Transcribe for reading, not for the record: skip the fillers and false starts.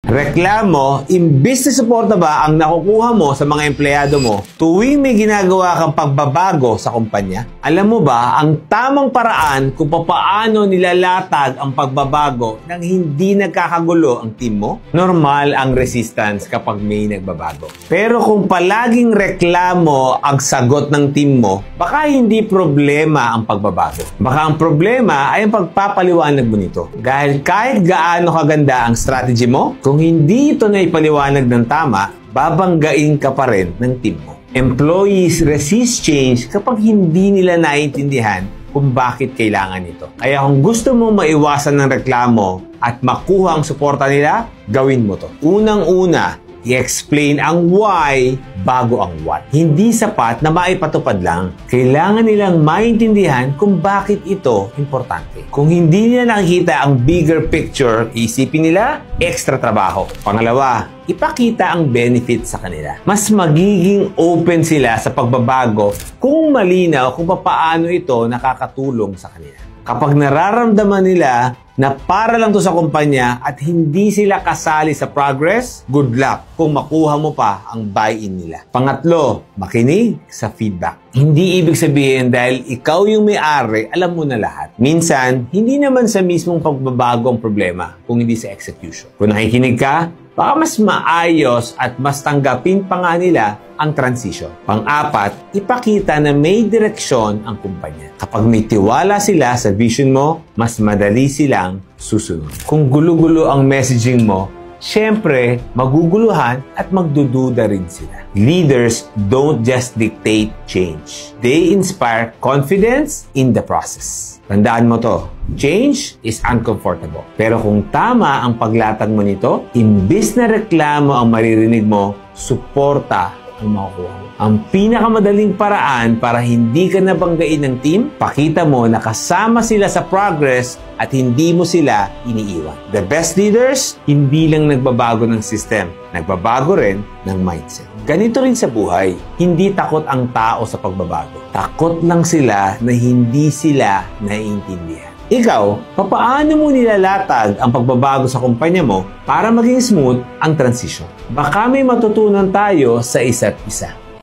Reklamo, imbis na suporta ba ang nakukuha mo sa mga empleyado mo tuwing may ginagawa kang pagbabago sa kumpanya? Alam mo ba ang tamang paraan kung paano nilalatag ang pagbabago nang hindi nagkakagulo ang team mo? Normal ang resistance kapag may nagbabago. Pero kung palaging reklamo ang sagot ng team mo, baka hindi problema ang pagbabago. Baka ang problema ay ang pagpapaliwanag mo nito. Dahil kahit gaano kaganda ang strategy mo, kung hindi ito na ipaliwanag ng tama, babanggain ka pa rin ng team mo. Employees resist change kapag hindi nila naiintindihan kung bakit kailangan ito. Kaya kung gusto mo maiwasan ng reklamo at makuha ang suporta nila, gawin mo to. Unang-una, i-explain ang why bago ang what. Hindi sapat na maipatupad lang. Kailangan nilang maintindihan kung bakit ito importante. Kung hindi nila nakikita ang bigger picture, isipin nila, extra trabaho. Pangalawa, ipakita ang benefit sa kanila. Mas magiging open sila sa pagbabago kung malinaw kung paano ito nakakatulong sa kanila. Kapag nararamdaman nila na para lang to sa kumpanya at hindi sila kasali sa progress, good luck kung makuha mo pa ang buy-in nila. Pangatlo, makinig sa feedback. Hindi ibig sabihin dahil ikaw yung may-ari, alam mo na lahat. Minsan, hindi naman sa mismong pagbabago ang problema, kung hindi sa execution. Kung nakikinig ka, baka mas maayos at mas tanggapin pa nga nila ang transition. Pang-apat, ipakita na may direksyon ang kumpanya. Kapag may tiwala sila sa vision mo, mas madali silang susunod. Kung gulo-gulo ang messaging mo, syempre, maguguluhan at magdududa rin sila. Leaders don't just dictate change. They inspire confidence in the process. Tandaan mo to, change is uncomfortable. Pero kung tama ang paglatag mo nito, imbis na reklamo ang maririnig mo, suporta ang makukuha mo. Ang pinakamadaling paraan para hindi ka nabanggain ng team, pakita mo na kasama sila sa progress at hindi mo sila iniiwan. The best leaders, hindi lang nagbabago ng system, nagbabago rin ng mindset. Ganito rin sa buhay, hindi takot ang tao sa pagbabago. Takot lang sila na hindi sila naiintindihan. Ikaw, papaano mo nilalatag ang pagbabago sa kumpanya mo para maging smooth ang transition? Baka may matutunan tayo sa isa't isa.